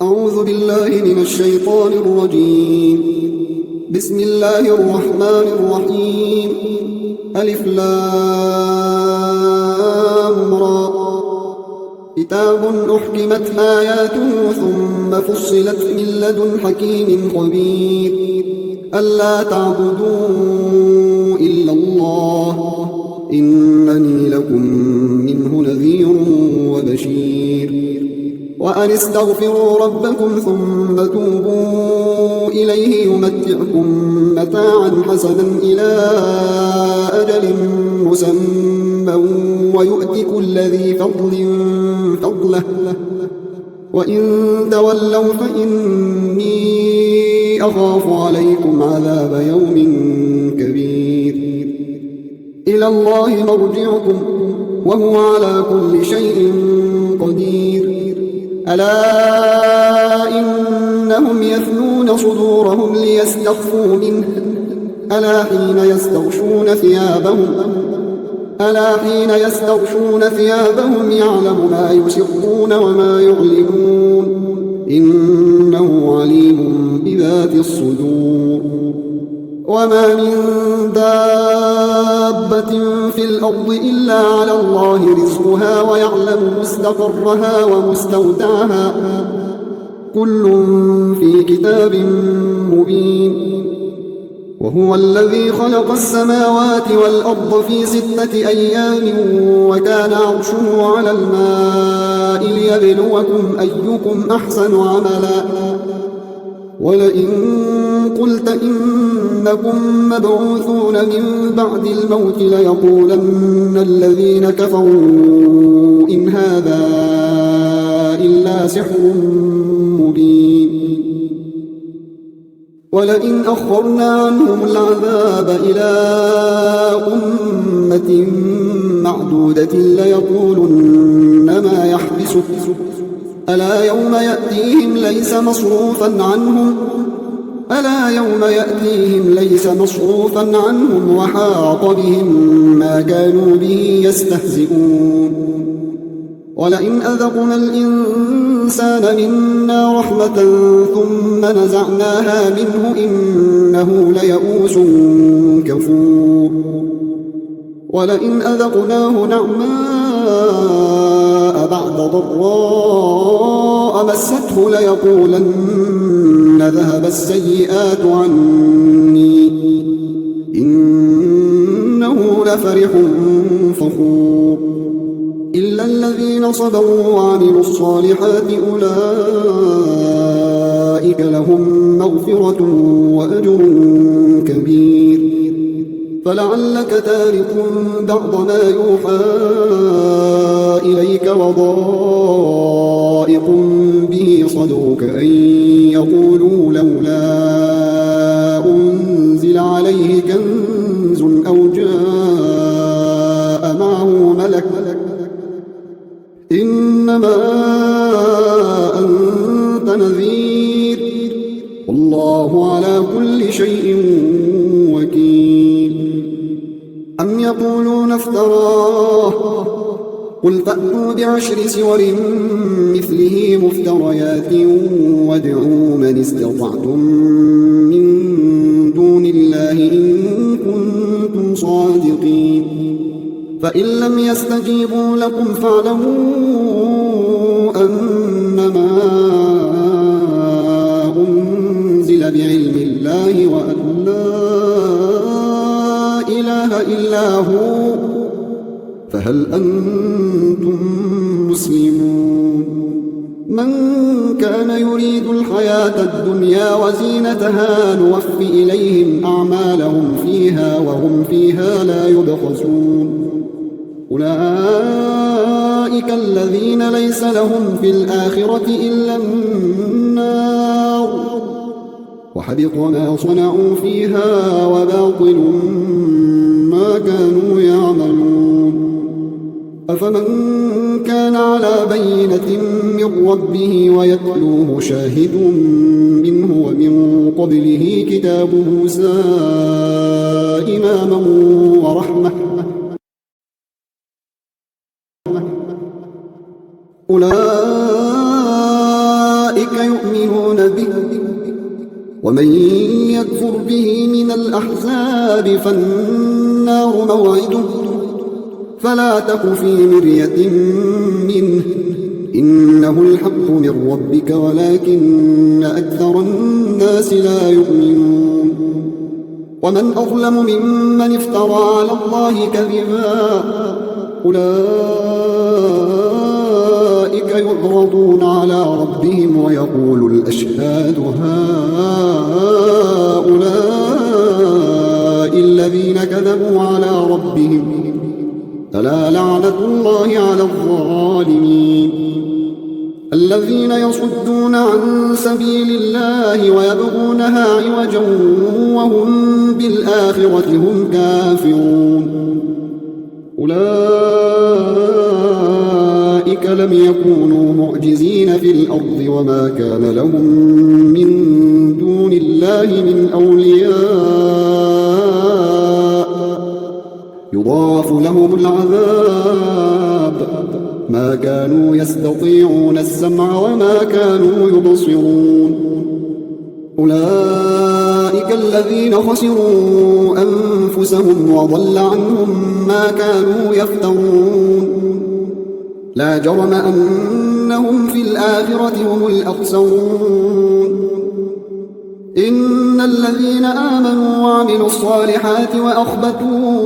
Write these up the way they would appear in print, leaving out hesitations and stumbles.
أعوذ بالله من الشيطان الرجيم. بسم الله الرحمن الرحيم. ألف لام را. كتاب أحكمت آياته ثم فصلت من لدن حكيم خبير. ألا تعبدوا إلا الله إنني لكم منه نذير وبشير. وأن استغفروا ربكم ثم توبوا إليه يمتعكم متاعا حسنا إلى أجل مسمى ويؤت كل ذي فضل فضله وإن تولوا فإني أخاف عليكم عذاب يوم كبير. إلى الله مرجعكم وهو على كل شيء قدير. ألا إنهم يثنون صدورهم ليستخفوا منه ألا حين يستغشون ثيابهم يعلم ما يسرون وما يعلنون إنه عليم بذات الصدور. وما من دابة في الأرض إلا على الله رزقها ويعلم مستقرها ومستودعها كل في كتاب مبين. وهو الذي خلق السماوات والأرض في 6 أيام وكان عرشه على الماء ليبلوكم أيكم أحسن عملا. ولئن قلت إنكم مبعوثون من بعد الموت ليقولن الذين كفروا إن هذا إلا سحر مبين. ولئن أخرنا عنهم العذاب إلى أمة معدودة ليقولن ما يحبسه ألا يوم يأتيهم ليس مصروفا عنهم وحاق بهم ما كانوا به يستهزئون. ولئن أذقنا الإنسان منا رحمة ثم نزعناها منه إنه ليئوس كفور. ولئن أذقناه نعماء بعد ضراء مسته ليقولن ذهب السيئات عني إنه لفرح فخور. إلا الذين صبروا وعملوا الصالحات أولئك لهم مغفرة وأجر كبير. فلعلك تارك بعض ما يوحى إليك وضائق به صدرك أن يقولوا لولا أنزل عليه كنز أو جاء معه ملك إنما أنت نذير والله على كل شيء وكيل. أم يقولون افتراه قل فأتوا ب10 سور مثله مفتريات وادعوا من استطعتم من دون الله إن كنتم صادقين. فإن لم يستجيبوا لكم فاعلموا أنما أنزل بعلم الله وأن لا إله إلا هو فهل أنتم مسلمون. من كان يريد الحياة الدنيا وزينتها نوف إليهم أعمالهم فيها وهم فيها لا يبخسون. أولئك الذين ليس لهم في الآخرة إلا النار وحبط ما صنعوا فيها وباطل ما كانوا يعملون. أفمن كان على بينة من ربه ويتلوه شاهد منه ومن قبله كتاب موسى إماما ورحمة أولئك أولئك يؤمنون به ومن يكفر به من الأحزاب فالنار موعده فلا تك في مرية منه إنه الحق من ربك ولكن أكثر الناس لا يؤمنون ومن أظلم ممن افترى على الله كذبا أولئك يعرضون على ربهم ويقول الأشهاد هؤلاء الذين كذبوا على ربهم ألا لعنة الله على الظالمين الذين يصدون عن سبيل الله ويبغونها عوجا وهم بالآخرة هم كافرون أولئك لم يكونوا معجزين في الأرض وما كان لهم من دون الله من أولياء يضاعف لهم العذاب ما كانوا يستطيعون السمع وما كانوا يبصرون أولئك الذين خسروا أنفسهم وضل عنهم ما كانوا يفترون لا جرم أنهم في الآخرة هم الأخسرون إن الذين آمنوا وعملوا الصالحات وأخبتوا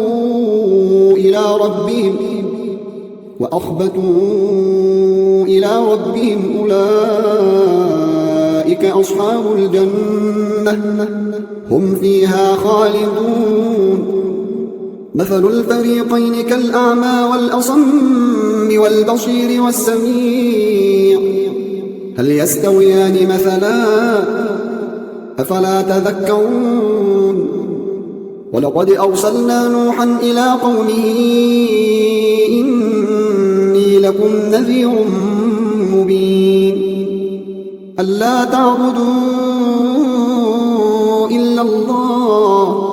إلى ربهم أولئك أصحاب الجنة هم فيها خالدون مثل الفريقين كالأعمى والأصم والبصير والسميع هل يستويان مثلا أفلا تذكرون ولقد أرسلنا نوحا إلى قومه إني لكم نذير مبين ألا تعبدوا إلا الله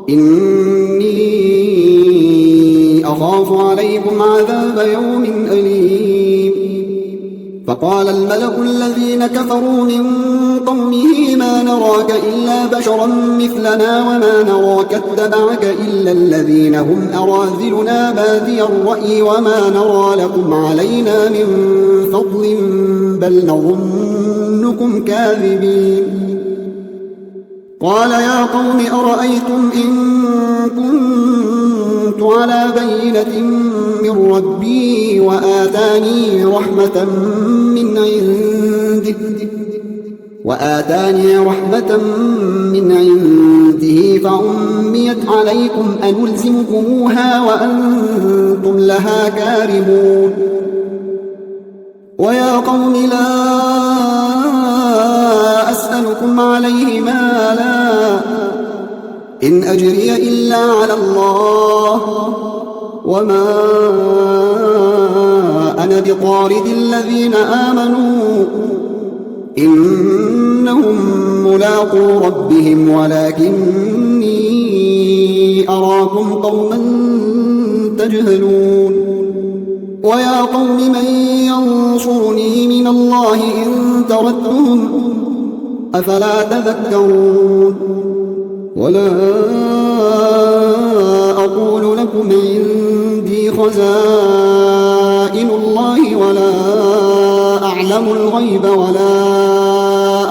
إني أخاف عليكم عذاب يوم أليم فقال الملأ الذين كفروا من قومه ما نراك إلا بشرا مثلنا وما نراك اتبعك إلا الذين هم أراذلنا بادي الرأي وما نرى لكم علينا من فضل بل نظنكم كاذبين قال يا قوم أرأيتم إن كنت على بينة من ربي وآتاني رحمة من عنده فعميت عليكم أنلزمكموها وأنتم لها كارهون ويا قوم لا أسألكم عليه مالا إن أجري إلا على الله وما أنا بطارد الذين آمنوا إنهم ملاقو ربهم ولكني أراكم قوما تجهلون ويا قوم من ينصرني من الله إن تردتهم أفلا تذكرون ولا أقول لكم عندي خزائن الله ولا أعلم الغيب ولا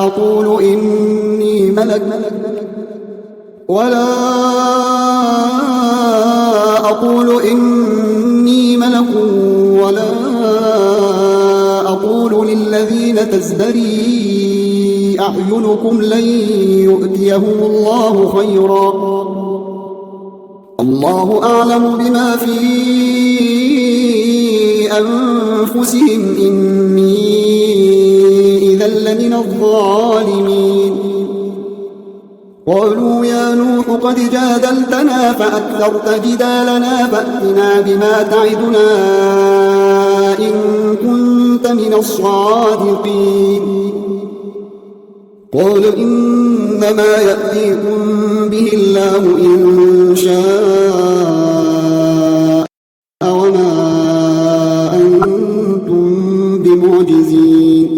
أقول إني ملك ولا أقول للذين تزدري أعينكم لن يؤتيهم الله خيرا الله أعلم بما في أنفسهم إني إذا لمن الظالمين قالوا يا نوح قد جادلتنا فأكثرت جدالنا فأتنا بما تعدنا إن كنت من الصادقين قال إنما يأتيكم به الله إن شاء وما أنتم بمعجزين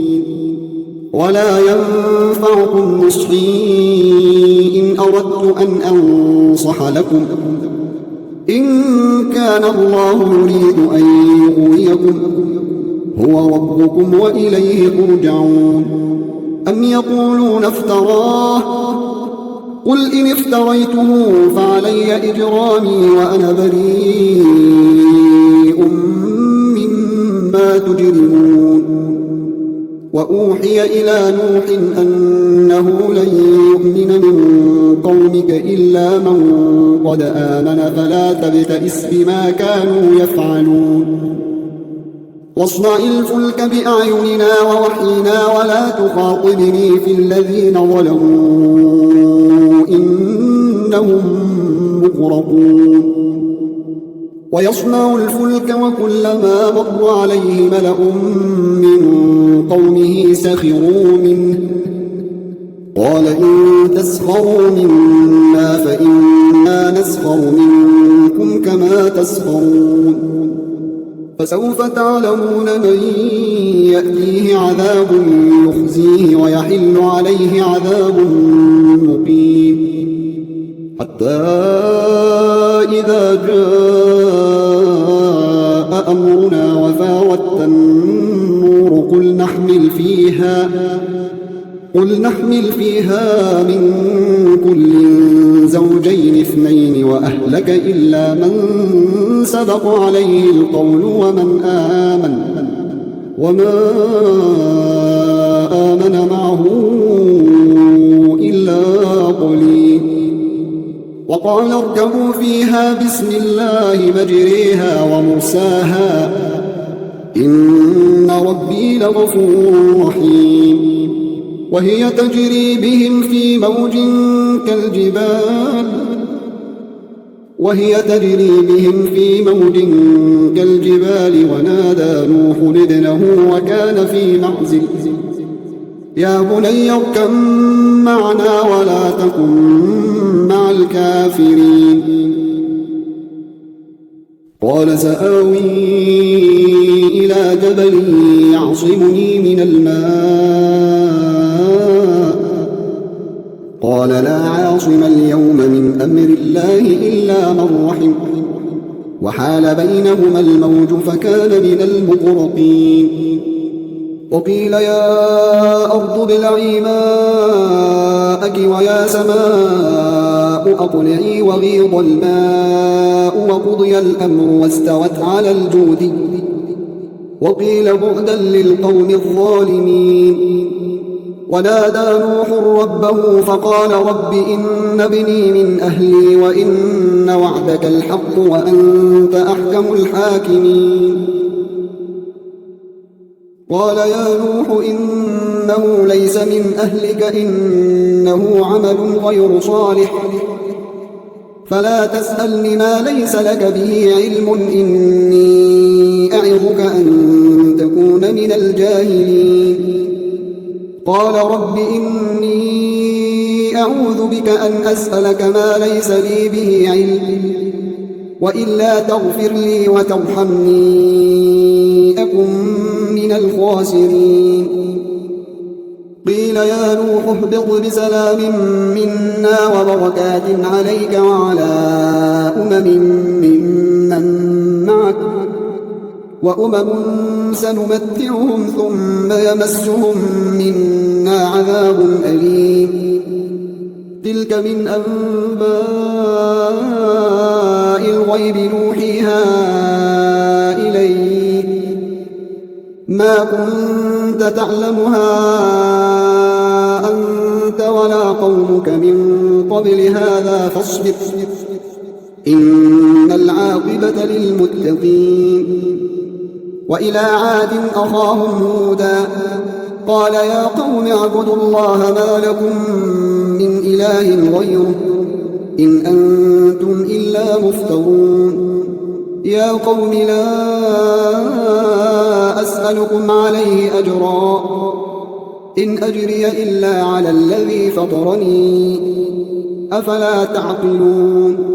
ولا ينفعكم نصحي إن أردت أن أنصح لكم إن كان الله يريد أن يغويكم هو ربكم وإليه ترجعون أم يقولون افتراه قل إن افتريته فعلي إجرامي وأنا بريء مما تجرمون وأوحي إلى نوح أنه لن يؤمن من قومك إلا من قد آمن فلا تبتئس بما كانوا يفعلون واصنع الفلك بأعيننا ووحينا ولا تخاطبني في الذين ظلموا إنهم مغرقون ويصنع الفلك وكلما مر عليه ملأ من قومه سخروا منه قال إن تسخروا منا فإنا نسخر منكم كما تسخرون فسوف تعلمون من يأتيه عذاب يخزيه ويحل عليه عذاب مقيم حتى إذا جاء أمرنا وفاردت النور قل نحمل فيها من كل زوجين اثنين وأهلك إلا من سبق عليه القول وما آمن معه إلا قليل وقال اركبوا فيها بسم الله مجريها ومرساها إن ربي لغفور رحيم وهي تجري بهم في موج كالجبال ونادى نوح ابنه وكان في معزل يا بني اركب معنا ولا تكن مع الكافرين قال سآوي إلى جبل يعصمني من الماء قال لا عاصم اليوم من أمر الله إلا من رحم وحال بينهما الموج فكان من المغرقين وقيل يا أرض ابلعي ماءك ويا سماء أقلعي وغيض الماء وقضي الأمر واستوت على الجود وقيل بعدا للقوم الظالمين ونادى نوح ربه فقال رب إن ابني من أهلي وإن وعدك الحق وأنت أحكم الحاكمين قال يا نوح إنه ليس من أهلك إنه عمل غير صالح فلا تسألني ما ليس لك به علم إني أعظك أن تكون من الجاهلين قال رب إني أعوذ بك أن أسألك ما ليس لي به علم وإلا تغفر لي وترحمني أكن من الخاسرين قيل يا نوح اهبط بسلام منا وبركات عليك وعلى ممن معك وأمم سنمتعهم ثم يمسهم منا عذاب أليم تلك من أنباء الغيب نوحيها إليك ما كنت تعلمها أنت ولا قومك من قبل هذا فاصبر إن العاقبة للمتقين وإلى عاد أخاهم هودا قال يا قوم اعبدوا الله ما لكم من إله غيره إن أنتم إلا مفترون يا قوم لا أسألكم عليه أجرا إن أجري إلا على الذي فطرني أفلا تعقلون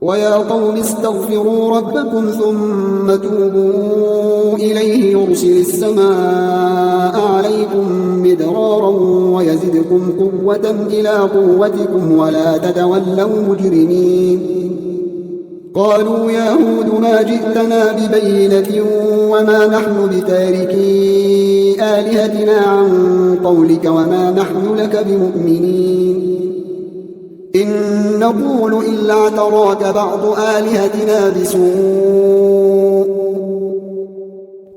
ويا قوم استغفروا ربكم ثم توبوا إليه يرسل السماء عليكم مدرارا ويزدكم قوة إلى قوتكم ولا تتولوا مجرمين. قالوا يا هود ما جئتنا ببينة وما نحن بتاركي آلهتنا عن قولك وما نحن لك بمؤمنين إن نقول إلا اعتراك بعض آلهتنا بسوء.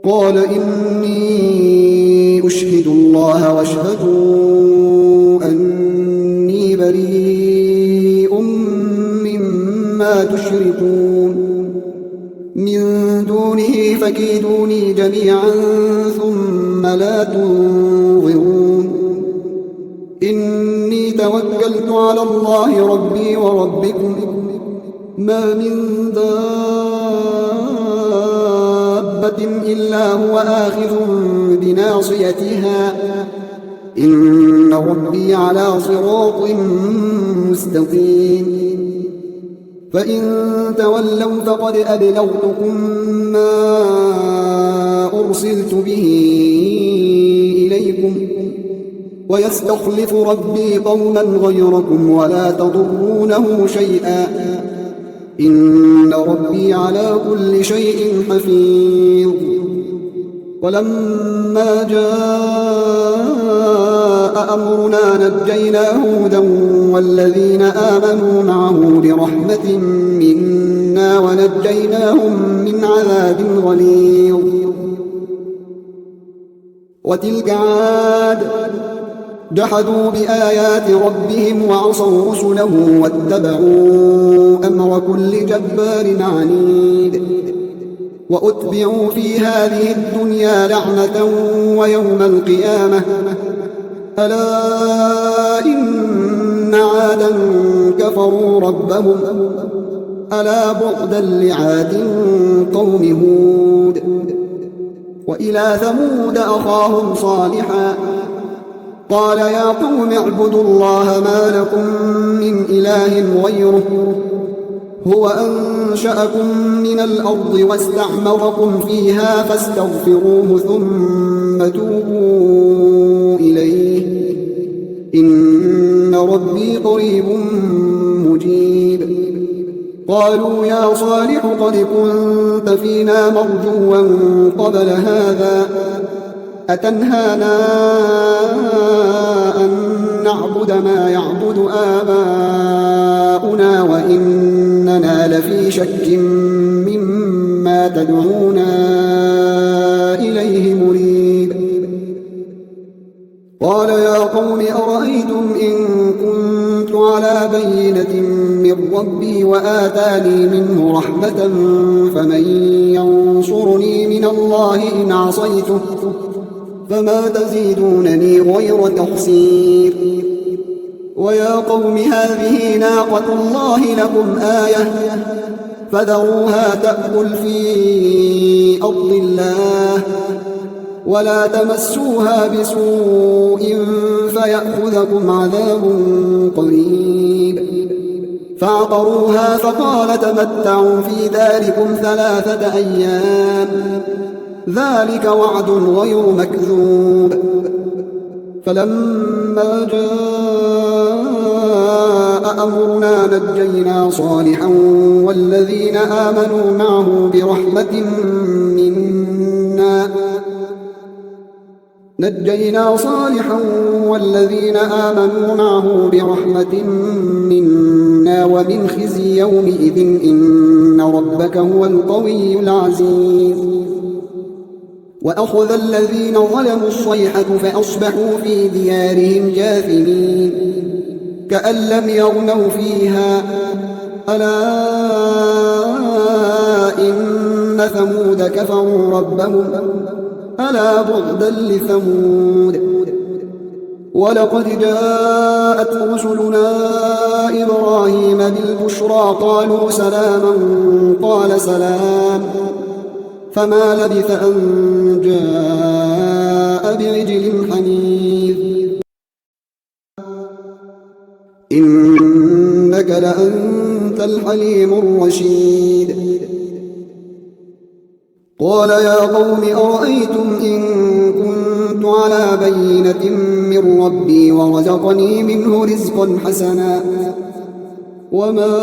قال إني أشهد الله واشهدوا أني بريء مما تشركون من دونه فكيدوني جميعا ثم لا تنظرون. إني توكلت على الله ربي وربكم ما من دابة إلا هو آخذ بناصيتها إن ربي على صراط مستقيم. فإن تولوا فقد أبلغتكم ما أرسلت به إليكم ويستخلف ربي قوما غيركم ولا تضرونه شيئا إن ربي على كل شيء حفيظ. ولما جاء أمرنا نجينا هودا والذين آمنوا معه برحمة منا ونجيناهم من عذاب غليظ. وتلك عاد جحدوا بآيات ربهم وعصوا رسله واتبعوا أمر كل جبار عنيد. وأتبعوا في هذه الدنيا لعنة ويوم القيامة ألا إن عادا كفروا ربهم ألا بعدا لعاد قوم هود. وإلى ثمود أخاهم صالحا قال يا قوم اعبدوا الله ما لكم من إله غيره هو أنشأكم من الأرض واستعمركم فيها فاستغفروه ثم توبوا إليه إن ربي قريب مجيب. قالوا يا صالح قد كنت فينا مرجوا قبل هذا أتنهانا أن نعبد ما يعبد آباؤنا وإننا لفي شك مما تدعونا إليه مريب. قال يا قوم أرأيتم إن كنت على بينة من ربي وآتاني منه رحمة فمن ينصرني من الله إن عصيته فما تزيدونني غير تخسير. ويا قوم هذه ناقة الله لكم آية فذروها تأكل في أرض الله ولا تمسوها بسوء فيأخذكم عذاب قريب. فعقروها فقال تمتعوا في داركم 3 أيام ذلك وعد غير مكذوب. فلما جاء أمرنا نجينا صالحا والذين آمنوا معه برحمة منا ومن خزي يومئذ إن ربك هو القوي العزيز. وأخذ الذين ظلموا الصيحة فأصبحوا في ديارهم جاثمين كأن لم يغنوا فيها ألا إن ثمود كفروا ربهم ألا بعدا لثمود. ولقد جاءت رسلنا إبراهيم بالبشرى قالوا سلاما قال سلام فما لبث أن جاء بعجل حنيذ. إنك لأنت وأنت الحليم الرشيد قال يا قوم أرأيتم إن كنت على بينة من ربي ورزقني منه رزقا حسنا وما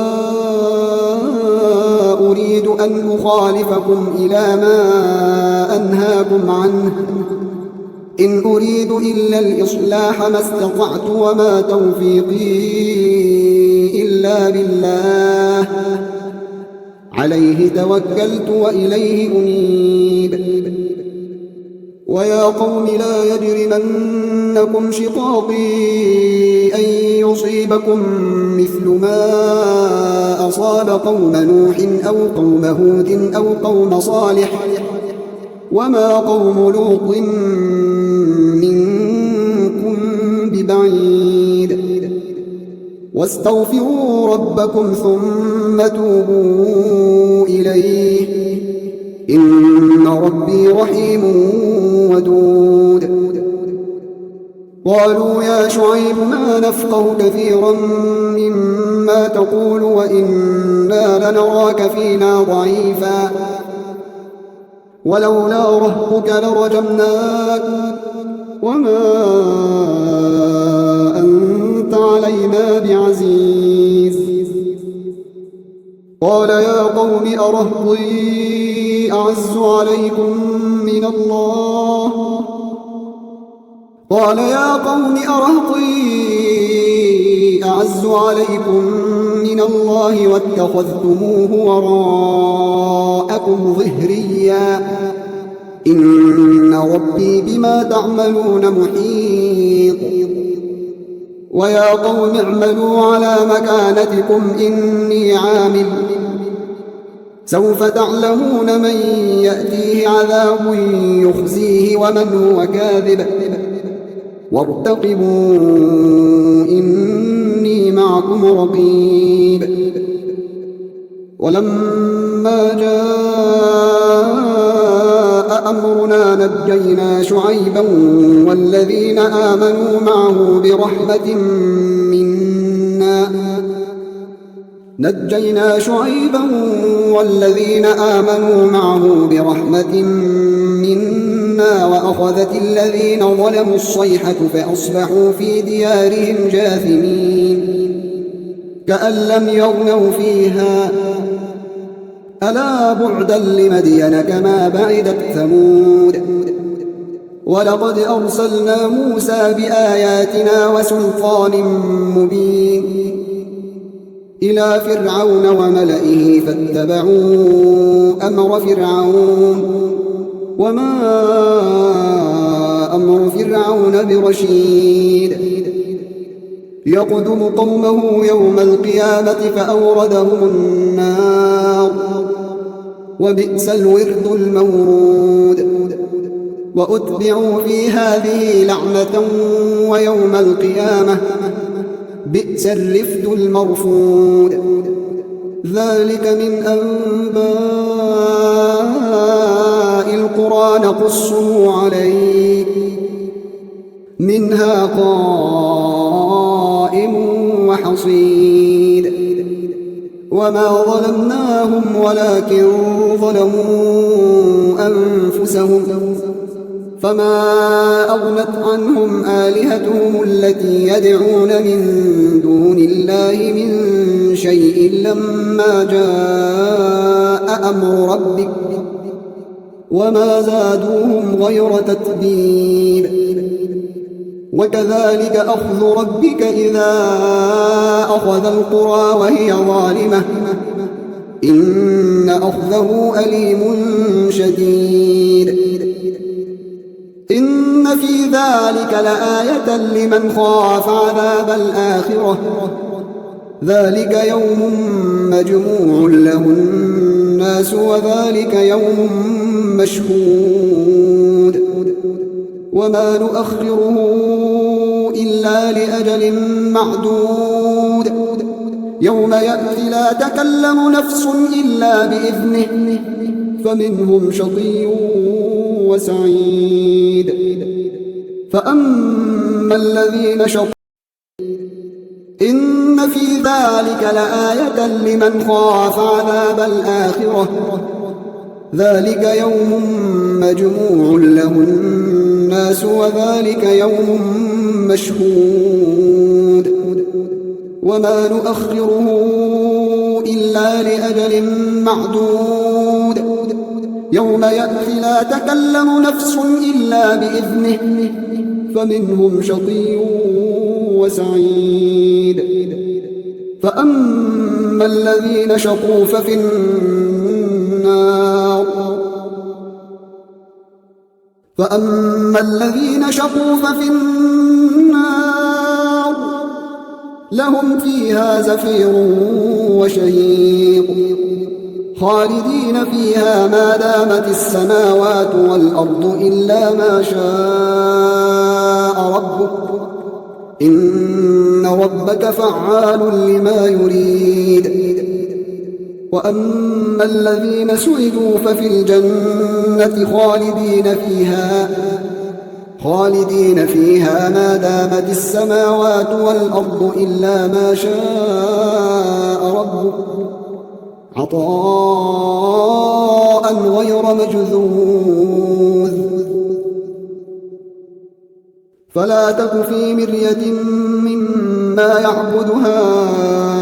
أريد أن أخالفكم إلى ما أنهاكم عنه إن أريد إلا الإصلاح ما استطعت وما توفيقي إلا بالله عليه توكلت وإليه أنيب ويا قوم لا يجرمنكم شقاقي أن يصيبكم مثل ما أصاب قوم نوح أو قوم هود أو قوم صالح وما قوم لوط منكم ببعيد واستغفروا ربكم ثم توبوا إليه إن ربي رحيم ودود قالوا يا شعيب ما نفقه كثيرا مما تقول وإنا لنراك فينا ضعيفا ولولا رهبك لرجمناك وما أنت علينا بعزيز قال يا قوم أرهطي أعز عليكم من الله قال يا قوم أرهطي أعز عليكم من الله واتخذتموه وراءكم ظهريا إن ربي بما تعملون محيط ويا قوم اعملوا على مكانتكم إني عامل سوف تعلمون من يأتيه عذاب يخزيه ومن هو كاذب وارتقبوا إني معكم رقيب ولما جاء أمرنا نجينا شعيبا والذين آمنوا معه برحمة منا وأخذت الذين ظلموا الصيحة فأصبحوا في ديارهم جاثمين كأن لم يغنوا فيها ألا بعدا لمدين كما بعدت ثمود ولقد أرسلنا موسى بآياتنا وسلطان مبين إلى فرعون وملئه فاتبعوا أمر فرعون وما أمر فرعون برشيد يقدم قومه يوم القيامة فأوردهم النار وبئس الورد المورود وأتبعوا في هذه لعنة ويوم القيامة بئس الرفد المرفود ذلك من أنباء القرى نقصه عليك منها قائم وحصيد وما ظلمناهم ولكن ظلموا أنفسهم فما أغنت عنهم آلهتهم التي يدعون من دون الله من شيء لما جاء أمر ربك وما زادوهم غير تتبيب وكذلك أخذ ربك إذا أخذ القرى وهي ظالمة إن أخذه أليم شديد إن في ذلك لآية لمن خاف عذاب الآخرة ذلك يوم مجموع له الناس وذلك يوم مشهود وما نؤخره إلا لأجل معدود يوم يأتي لا تكلم نفس إلا بإذنه فمنهم شقي وسعيد فأما الذين شقوا إن في ذلك لآية لمن خاف عذاب الآخرة ذلك يوم مجموع له الناس وذلك يوم مشهود وما نؤخره إلا لأجل معدود يوم يأتي لا تكلم نفس إلا بإذنه فمنهم شقي وسعيد فأما الذين شقوا ففي النار لهم فيها زفير وشهيق خالدين فيها ما دامت السماوات والأرض إلا ما شاء ربك إن ربك فعال لما يريد وأما الذين سعدوا ففي الجنة خالدين فيها ما دامت السماوات والأرض إلا ما شاء ربك عطاء غير مجذوذ فلا تك في مرية مما يعبد هؤلاء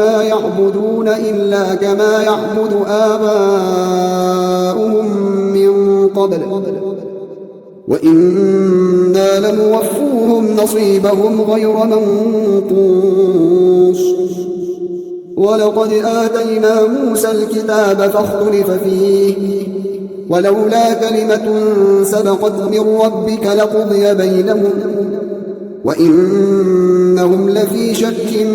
ما يعبدون إلا كما يعبد آباؤهم من قبل وإنا لنوفوهم نصيبهم غير منقوص ولقد آتينا موسى الكتاب فاختلف فيه ولولا كلمة سبقت من ربك لقضي بينهم وإنهم لفي شك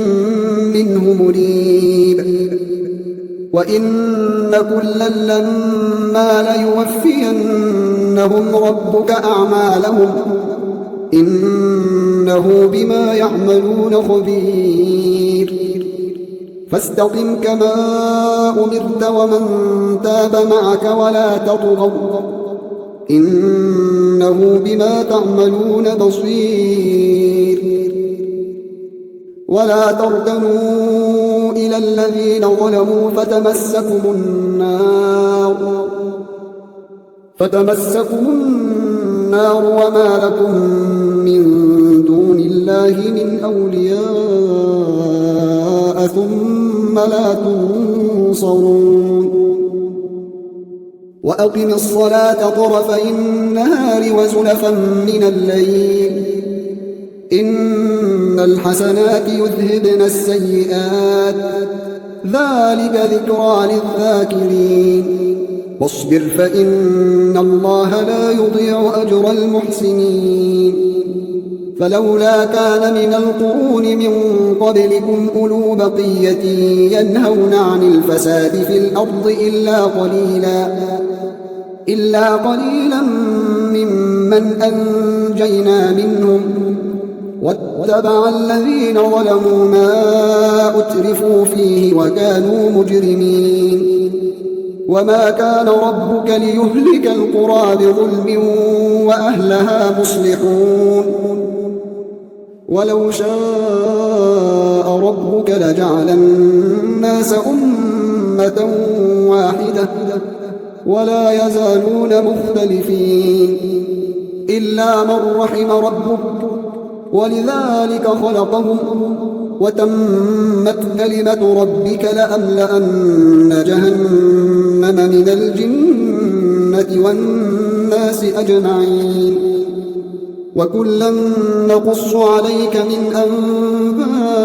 منه مريب وإن كلا لما ليوفينهم ربك أعمالهم إنه بما يعملون خبير فاستقم كما أمرت ومن تاب معك ولا تطغوا إنه بما تعملون بصير ولا تركنوا إلى الذين ظلموا فتمسكم النار وما لكم من دون الله من أولياء ثم لا تنصرون وأقم الصلاة طرفي النهار وزلفا من الليل إن الحسنات يذهبن السيئات ذلك ذكرى للذاكرين واصبر فإن الله لا يضيع أجر المحسنين فلولا كان من القرون من قبلكم أولو بقية ينهون عن الفساد في الأرض إلا قليلا ممن أنجينا منهم واتبع الذين ظلموا ما أترفوا فيه وكانوا مجرمين وما كان ربك ليهلك القرى بظلم وأهلها مصلحون ولو شاء ربك لجعل الناس أمة واحدة ولا يزالون مختلفين إلا من رحم ربك ولذلك خلقهم وتمت كلمة ربك لأملأن جهنم من الجنة والناس أجمعين وكلا نقص عليك من أنباء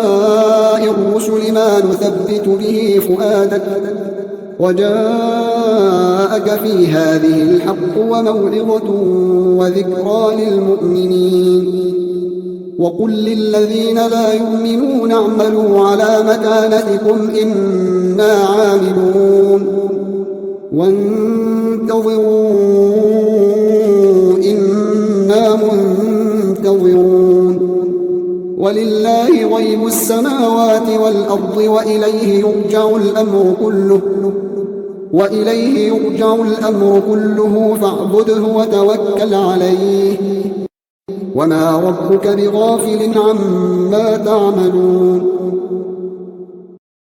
الرسل ما نثبت به فؤادك وجاءك في هذه الحق وموعظة وذكرى للمؤمنين وقل للذين لا يؤمنون اعملوا على مكانتكم إنا عاملون وانتظروا إنا منتظرون ولله غيب السماوات والأرض وإليه يرجع الأمر كله فاعبده وتوكل عليه وما ربك بغافل عما تعملون